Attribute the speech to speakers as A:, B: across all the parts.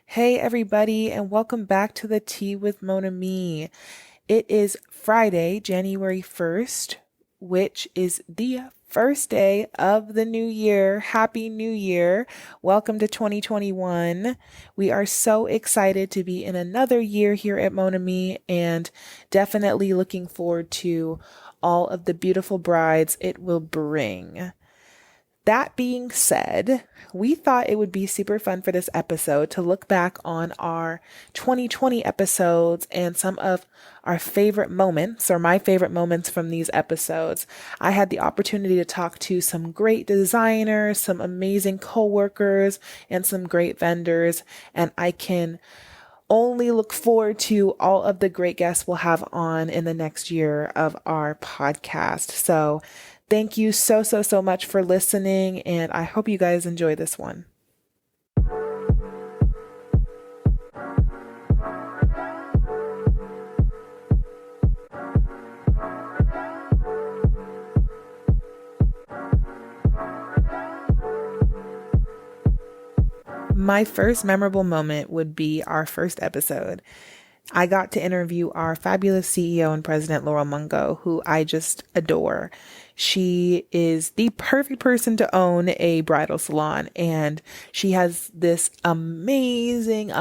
A: Hey everybody, and welcome back to the Tea with Mona Me. It is Friday, January 1st, which is the first day of the new year. Happy New Year. Welcome to 2021. We are so excited to be in another year here at Mona Me and definitely looking forward to all of the beautiful brides it will bring. That being said, we thought it would be super fun for this episode to look back on our 2020 episodes and some of our favorite moments, or my favorite moments from these episodes. I had the opportunity to talk to some great designers, some amazing coworkers, and some great vendors, and I can only look forward to all of the great guests we'll have on in the next year of our podcast. So thank you so much for listening, and I hope you guys enjoy this one. My first memorable moment would be our first episode. I got to interview our fabulous CEO and president, Laurel Mungo, who I just adore. She is the perfect person to own a bridal salon, and she has this amazing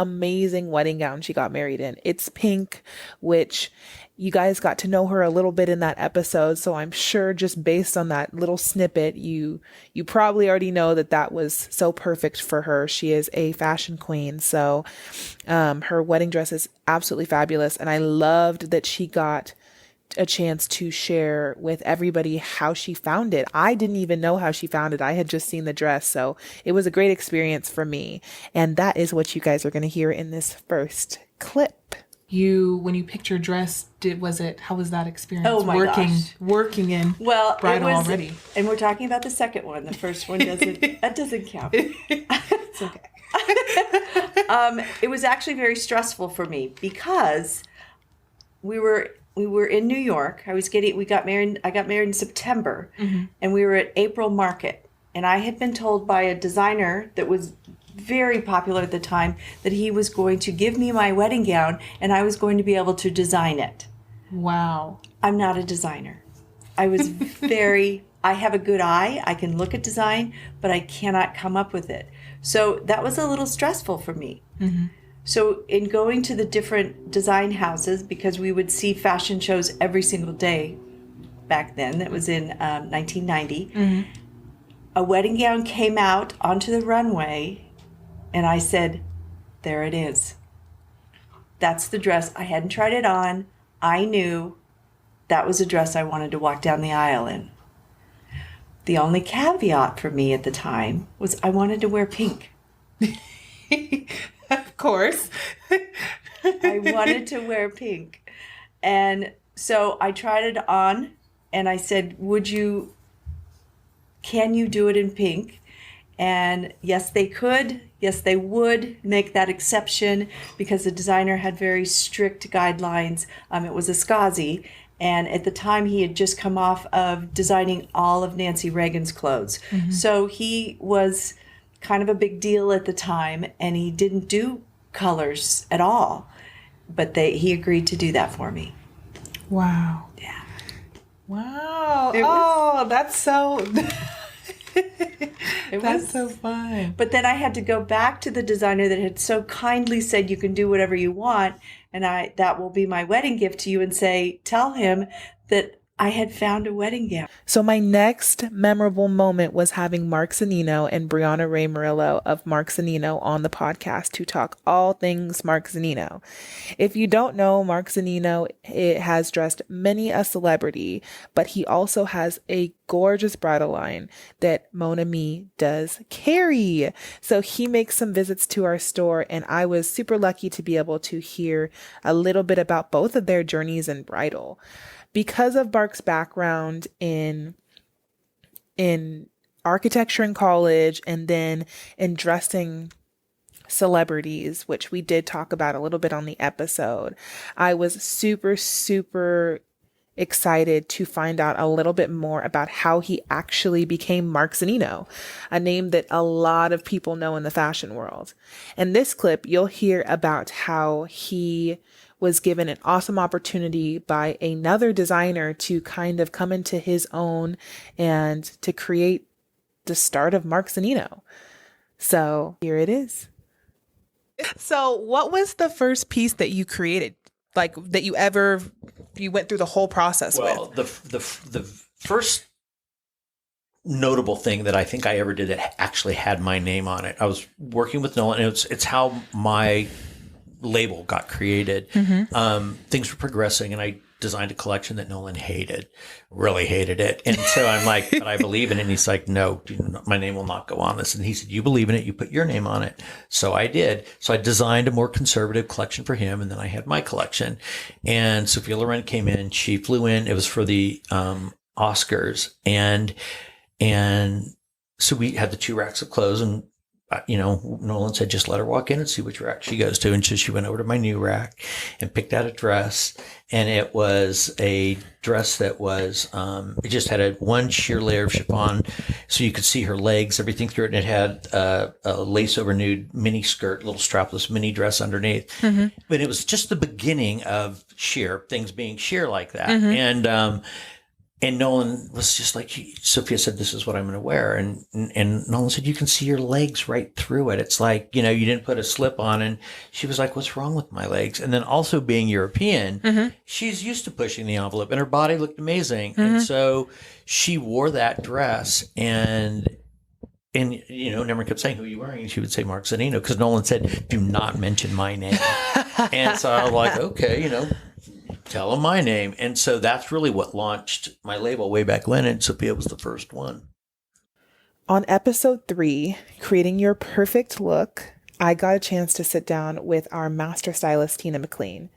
A: wedding gown she got married in. It's pink, which you guys got to know her a little bit in that episode, so I'm sure just based on that little snippet, you probably already know that was so perfect for her. She is a fashion queen, so her wedding dress is absolutely fabulous, and I loved that she got a chance to share with everybody how she found it. I didn't even know how she found it. I had just seen the dress, so it was a great experience for me, and that is what you guys are going to hear in this first clip.
B: When you picked your dress, how was that experience?
C: Oh my gosh.
B: Working in bridal already.
C: And we're talking about the second one. The first one doesn't count.
B: It's okay.
C: It was actually very stressful for me because we were in New York. I got married in September, and we were at April Market. And I had been told by a designer that was very popular at the time that he was going to give me my wedding gown and I was going to be able to design it.
B: Wow.
C: I'm not a designer. I have a good eye. I can look at design, but I cannot come up with it. So that was a little stressful for me. Mm-hmm. So in going to the different design houses, because we would see fashion shows every single day back then, that was in 1990, a wedding gown came out onto the runway, and I said, there it is. That's the dress. I hadn't tried it on. I knew that was a dress I wanted to walk down the aisle in. The only caveat for me at the time was I wanted to wear pink.
B: Of course.
C: I wanted to wear pink. And so I tried it on, and I said, can you do it in pink? And yes, they could. Yes, they would make that exception because the designer had very strict guidelines. It was a Skazi, and at the time he had just come off of designing all of Nancy Reagan's clothes. Mm-hmm. So he was kind of a big deal at the time, and he didn't do colors at all. But he agreed to do that for me.
B: Wow.
C: Yeah.
B: Wow. That's so... That's so fun.
C: But then I had to go back to the designer that had so kindly said you can do whatever you want, and that will be my wedding gift to you, and tell him that I had found a wedding gown.
A: So my next memorable moment was having Mark Zanino and Brianna Ray Murillo of Mark Zanino on the podcast to talk all things Mark Zanino. If you don't know, Mark Zanino has dressed many a celebrity, but he also has a gorgeous bridal line that Mona Me does carry. So he makes some visits to our store, and I was super lucky to be able to hear a little bit about both of their journeys in bridal. Because of Mark's background in architecture in college and then in dressing celebrities, which we did talk about a little bit on the episode, I was super excited to find out a little bit more about how he actually became Mark Zanino, a name that a lot of people know in the fashion world. In this clip, you'll hear about how he was given an awesome opportunity by another designer to kind of come into his own and to create the start of Mark Zanino. So here it is. So what was the first piece that you created? Like that you went through the whole process with?
D: Well, the first notable thing that I think I ever did that actually had my name on it, I was working with Nolan, and it's how my label got created. Things were progressing, and I designed a collection that Nolan really hated it. And so I'm like, but I believe in it. And he's like, no, my name will not go on this. And he said, you believe in it, you put your name on it. So I did. So I designed a more conservative collection for him. And then I had my collection. And Sophia Loren came in, she flew in. It was for the Oscars. And so we had the 2 racks of clothes, and Nolan said, just let her walk in and see which rack she goes to. And so she went over to my new rack and picked out a dress. And it was a dress that was, it just had one sheer layer of chiffon. So you could see her legs, everything through it. And it had a lace over nude mini skirt, little strapless mini dress underneath. But it was just the beginning of sheer, things being sheer like that. And Nolan was just like, Sophia said, this is what I'm going to wear. And Nolan said, you can see your legs right through it. It's like, you didn't put a slip on. And she was like, what's wrong with my legs? And then also being European, she's used to pushing the envelope, and her body looked amazing. And so she wore that dress, and Nemra kept saying, who are you wearing? And she would say Mark Zanino, because Nolan said, do not mention my name. And so I was like, okay, tell him my name. And so that's really what launched my label way back when, and Sophia was the first one.
A: On episode 3, Creating Your Perfect Look, I got a chance to sit down with our master stylist, Tina McLean.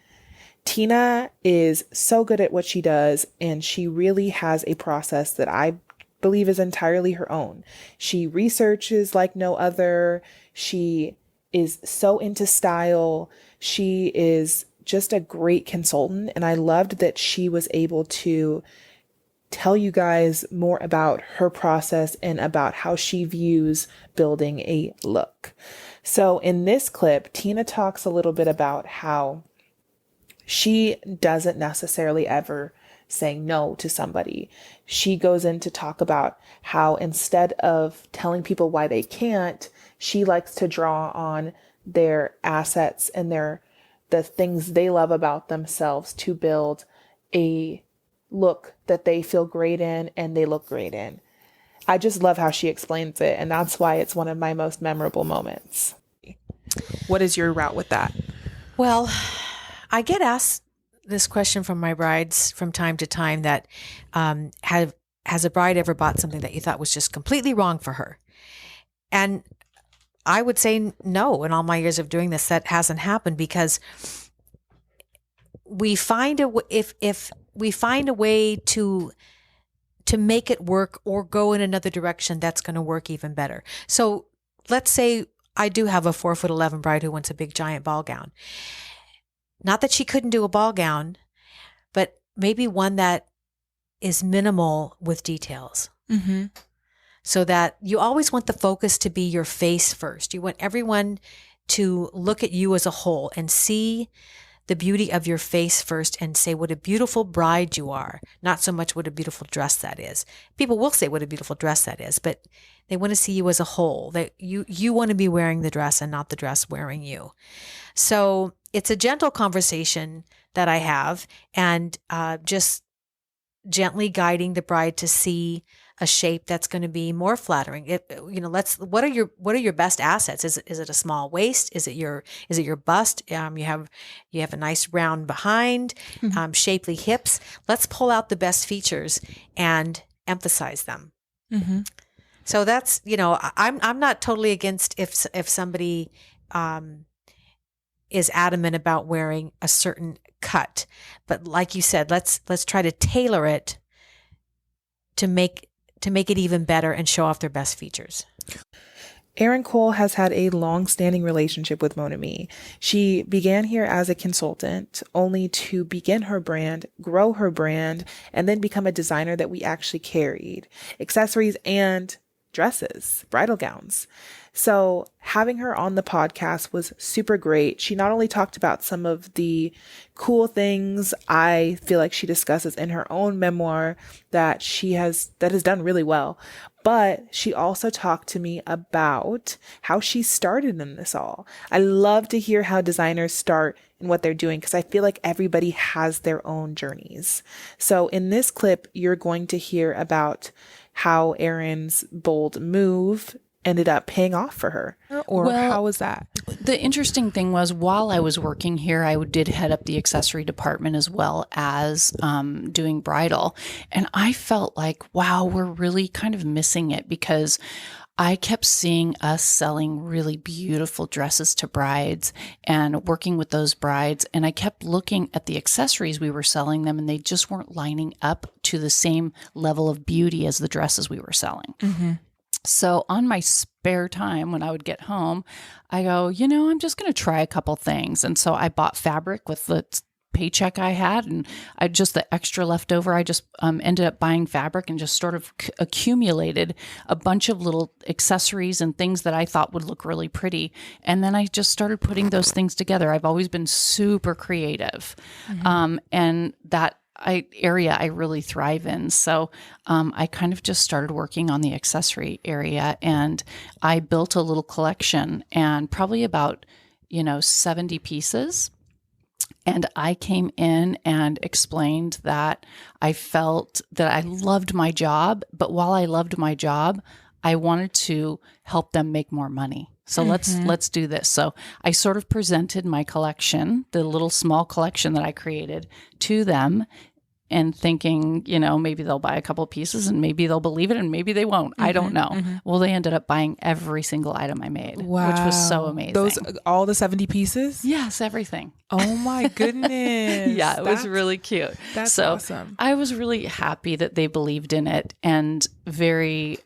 A: Tina is so good at what she does, and she really has a process that I believe is entirely her own. She researches like no other. She is so into style. She is just a great consultant. And I loved that she was able to tell you guys more about her process and about how she views building a look. So in this clip, Tina talks a little bit about how she doesn't necessarily ever say no to somebody. She goes in to talk about how instead of telling people why they can't, she likes to draw on their assets and the things they love about themselves to build a look that they feel great in and they look great in. I just love how she explains it, and that's why it's one of my most memorable moments. What is your route with that?
E: Well, I get asked this question from my brides from time to time that has a bride ever bought something that you thought was just completely wrong for her? And I would say no. In all my years of doing this, that hasn't happened, because we find if we find a way to make it work or go in another direction, that's going to work even better. So let's say I do have a 4'11" bride who wants a big giant ball gown. Not that she couldn't do a ball gown, but maybe one that is minimal with details. So that you always want the focus to be your face first. You want everyone to look at you as a whole and see the beauty of your face first and say what a beautiful bride you are, not so much what a beautiful dress that is. People will say what a beautiful dress that is, but they want to see you as a whole, that you want to be wearing the dress and not the dress wearing you. So it's a gentle conversation that I have, and just gently guiding the bride to see a shape that's going to be more flattering. What are your best assets? Is it a small waist? Is it your bust? You have a nice round behind, shapely hips. Let's pull out the best features and emphasize them. So that's, I'm not totally against if somebody is adamant about wearing a certain cut, but like you said, let's try to tailor it to make it even better and show off their best features.
A: Erin Cole has had a long-standing relationship with Mon Ami. She began here as a consultant, only to begin her brand, grow her brand, and then become a designer that we actually carried. Accessories and dresses, bridal gowns. So having her on the podcast was super great. She not only talked about some of the cool things I feel like she discusses in her own memoir that has done really well, but she also talked to me about how she started in this all. I love to hear how designers start and what they're doing, because I feel like everybody has their own journeys. So in this clip, you're going to hear about how Erin's bold move ended up paying off for her. Or
F: Well,
A: how was that?
F: The interesting thing was, while I was working here, I did head up the accessory department as well as doing bridal. And I felt like, wow, we're really kind of missing it, because I kept seeing us selling really beautiful dresses to brides and working with those brides. And I kept looking at the accessories we were selling them, and they just weren't lining up to the same level of beauty as the dresses we were selling.
A: Mm-hmm.
F: So on my spare time, when I would get home, I go, I'm just going to try a couple things. And so I bought fabric with the paycheck I had, and I just the extra leftover. I just ended up buying fabric and just sort of accumulated a bunch of little accessories and things that I thought would look really pretty. And then I just started putting those things together. I've always been super creative. And that area I really thrive in. So I kind of just started working on the accessory area, and I built a little collection, and probably about, 70 pieces. And I came in and explained that I felt that I loved my job, but while I loved my job, I wanted to help them make more money. So let's do this. So I sort of presented my collection, the little small collection that I created, to them, and thinking, maybe they'll buy a couple pieces and maybe they'll believe it and maybe they won't. I don't know. Well, they ended up buying every single item I made, which was so amazing.
A: All the 70 pieces?
F: Yes, everything.
A: Oh my goodness.
F: Yeah, it was really cute.
A: That's
F: so
A: awesome.
F: I was really happy that they believed in it, and very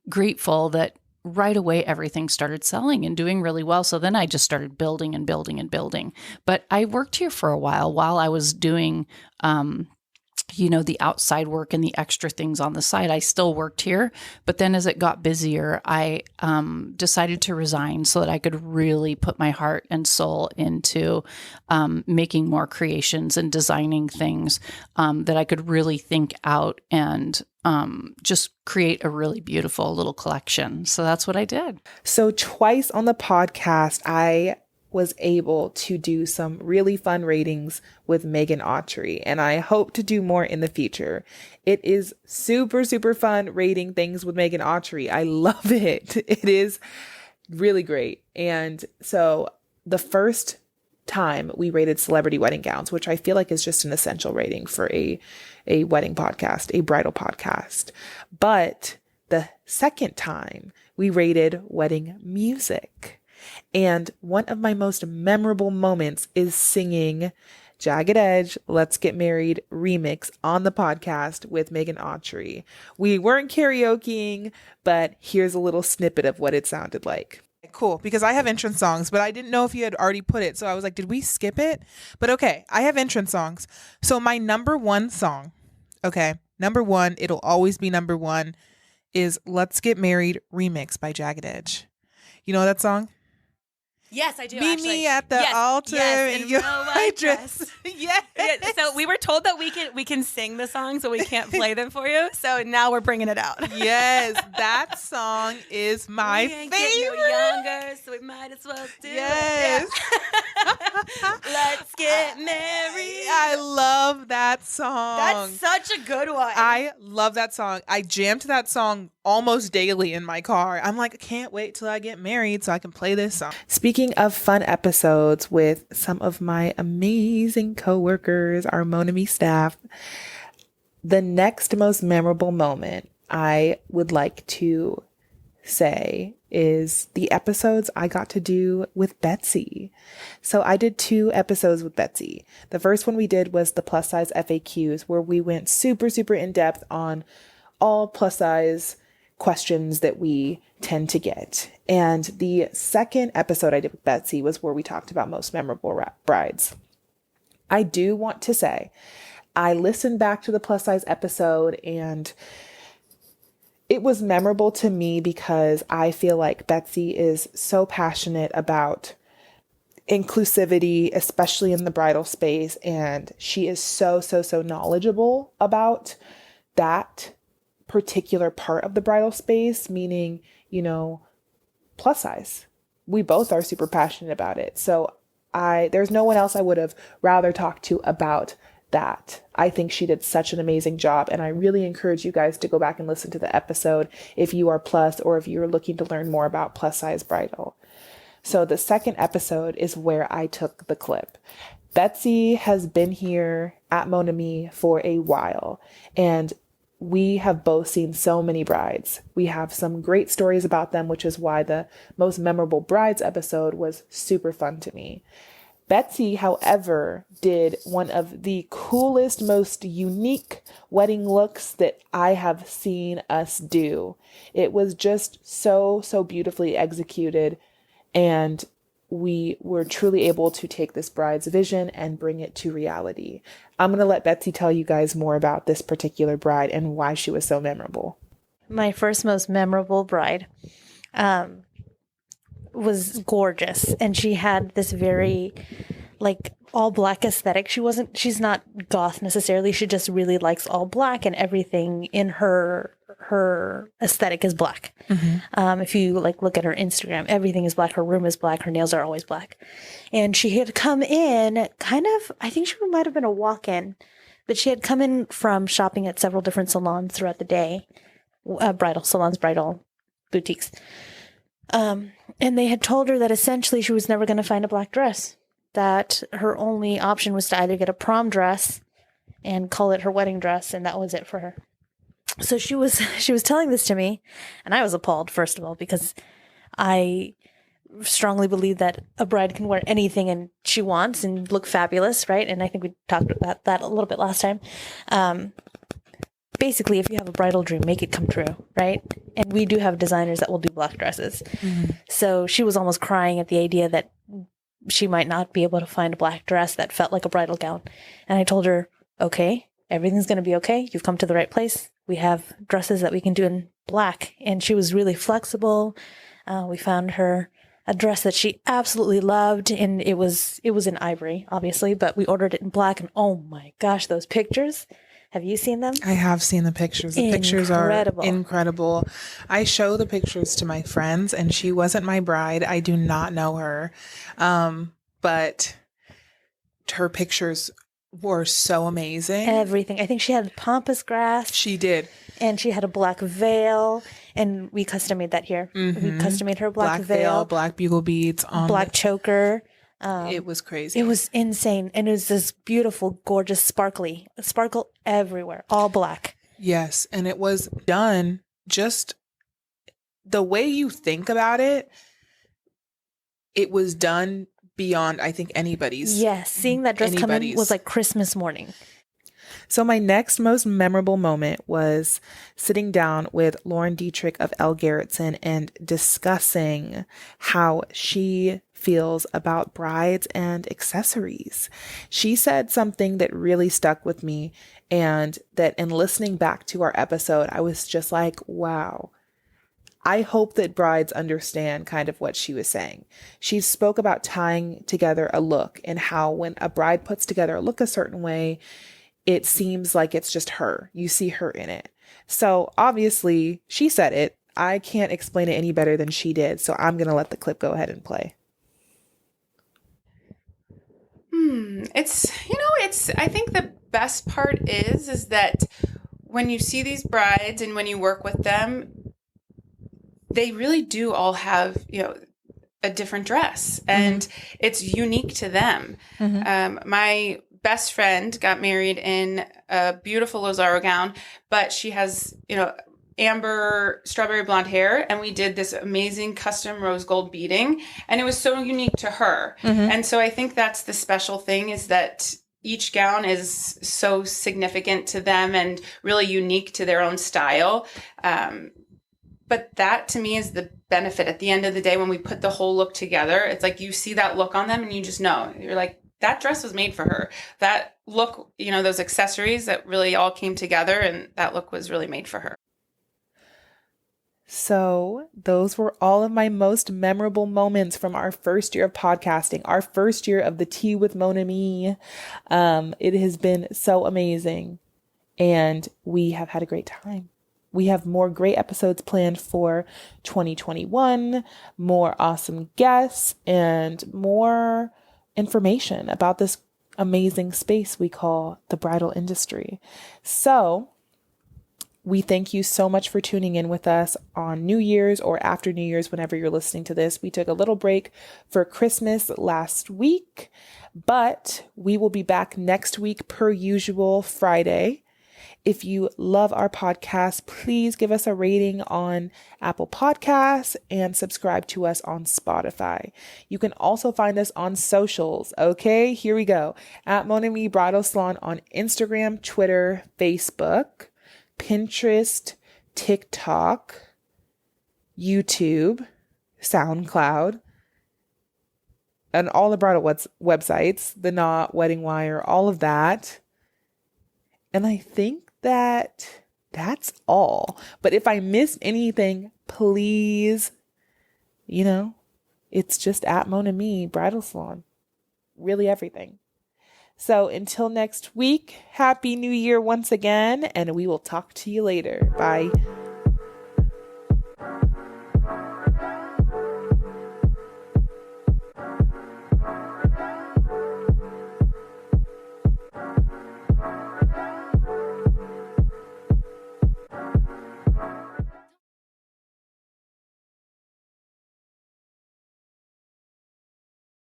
F: grateful that right away everything started selling and doing really well. So then I just started building and building and building. But I worked here for a while I was doing the outside work and the extra things on the side. I still worked here, but then as it got busier, I decided to resign so that I could really put my heart and soul into making more creations and designing things that I could really think out and just create a really beautiful little collection. So that's what I did.
A: So twice on the podcast, I was able to do some really fun ratings with Megan Autry, and I hope to do more in the future. It is super, super fun rating things with Megan Autry. I love it. It is really great. And so the first time we rated celebrity wedding gowns, which I feel like is just an essential rating for a wedding podcast, a bridal podcast. But the second time we rated wedding music. And one of my most memorable moments is singing Jagged Edge, Let's Get Married remix on the podcast with Megan Autry. We weren't karaokeing, but here's a little snippet of what it sounded like. Cool, because I have entrance songs, but I didn't know if you had already put it. So I was like, did we skip it? But okay, I have entrance songs. So my number one song, number one, it'll always be number one, is Let's Get Married remix by Jagged Edge. You know that song?
G: Yes, I do.
A: Meet me at the altar in your white dress. Yes.
G: Yeah, so we were told that we can sing the songs, but we can't play them for you. So now we're bringing it out.
A: Yes, that song is my favorite.
G: Get no younger, so we might as well do
A: yes.
G: it. Yeah. Let's get married.
A: I love that song.
G: That's such a good one.
A: I love that song. I jam to that song almost daily in my car. I'm like, I can't wait till I get married so I can play this song. Speaking of fun episodes with some of my amazing coworkers, our Mon Ami staff, the next most memorable moment I would like to say is the episodes I got to do with Betsy. So I did 2 episodes with Betsy. The first one we did was the plus size FAQs, where we went super, super in depth on all plus size questions that we tend to get. And the second episode I did with Betsy was where we talked about most memorable brides. I do want to say, I listened back to the plus size episode, and it was memorable to me because I feel like Betsy is so passionate about inclusivity, especially in the bridal space. And she is so knowledgeable about that particular part of the bridal space, meaning, plus size. We both are super passionate about it. So there's no one else I would have rather talked to about that. I think she did such an amazing job. And I really encourage you guys to go back and listen to the episode if you are plus, or if you're looking to learn more about plus size bridal. So the second episode is where I took the clip. Betsy has been here at Mon Ami for a while, and we have both seen so many brides. We have some great stories about them, which is why the most memorable brides episode was super fun to me. Betsy, however, did one of the coolest, most unique wedding looks that I have seen us do. It was just so beautifully executed, and we were truly able to take this bride's vision and bring it to reality. I'm going to let Betsy tell you guys more about this particular bride and why she was so memorable.
H: My first most memorable bride was gorgeous, and she had this very all black aesthetic. She's not goth necessarily. She just really likes all black, and everything in her aesthetic is black. Mm-hmm. If you look at her Instagram, everything is black. Her room is black. Her nails are always black. And she had come in I think she might have been a walk-in, but she had come in from shopping at several different salons throughout the day, bridal salons, bridal boutiques. And they had told her that essentially she was never going to find a black dress, that her only option was to either get a prom dress and call it her wedding dress, and that was it for her. So she was telling this to me, and I was appalled, first of all, because I strongly believe that a bride can wear anything and she wants and look fabulous, right? And I think we talked about that a little bit last time. Basically, if you have a bridal dream, make it come true, right? And we do have designers that will do black dresses. Mm-hmm. So she was almost crying at the idea that she might not be able to find a black dress that felt like a bridal gown. And I told her, okay, everything's going to be okay. You've come to the right place. We have dresses that we can do in black. And she was really flexible. We found her a dress that she absolutely loved, and it was in ivory, obviously, but we ordered it in black, and oh my gosh, those pictures. Have you seen them?
A: I have seen the pictures. The pictures are incredible. I show the pictures to my friends, and she wasn't my bride. I do not know her. But her pictures were so amazing.
H: Everything. I think she had pampas grass.
A: She did.
H: And she had a black veil, and we custom made that here. Mm-hmm. We custom made her black veil,
A: black bugle beads,
H: black choker.
A: It was crazy.
H: It was insane. And it was this beautiful, gorgeous, sparkle everywhere, all black.
A: Yes. And it was done just the way you think about it. It was done beyond, I think, anybody's.
H: Yes. Seeing that dress come in was like Christmas morning.
A: So my next most memorable moment was sitting down with Lauren Dietrich of L. Garrettson and discussing how she feels about brides and accessories. She said something that really stuck with me, and that in listening back to our episode, I was just like, wow. I hope that brides understand kind of what she was saying. She spoke about tying together a look, and how when a bride puts together a look a certain way, it seems like it's just her. You see her in it. So obviously she said it. I can't explain it any better than she did. So I'm going to let the clip go ahead and play.
I: I think the best part is that when you see these brides and when you work with them, they really do all have, a different dress, and it's unique to them. Mm-hmm. My best friend got married in a beautiful Lozaro gown, but she has, amber strawberry blonde hair, and we did this amazing custom rose gold beading, and it was so unique to her. Mm-hmm. And so I think that's the special thing, is that each gown is so significant to them and really unique to their own style. But that to me is the benefit at the end of the day when we put the whole look together. It's like you see that look on them and you just know. You're like, that dress was made for her. That look, you know, those accessories that really all came together, and that look was really made for her.
A: So those were all of my most memorable moments from our first year of podcasting, our first year of the Tea with Mon Ami. It has been so amazing, and we have had a great time. We have more great episodes planned for 2021, more awesome guests, and more information about this amazing space we call the bridal industry. So we thank you so much for tuning in with us on New Year's or after New Year's, whenever you're listening to this. We took a little break for Christmas last week, but we will be back next week per usual, Friday. If you love our podcast, please give us a rating on Apple Podcasts and subscribe to us on Spotify. You can also find us on socials. Okay, here we go. At Mon Ami Bridal Salon on Instagram, Twitter, Facebook, Pinterest, TikTok, YouTube, SoundCloud, and all the bridal websites, The Knot, Wedding Wire, all of that. And I think that's all. But if I missed anything, please, it's just at Mon Ami Bridal Salon. Really everything. So until next week, Happy New Year once again, and we will talk to you later. Bye.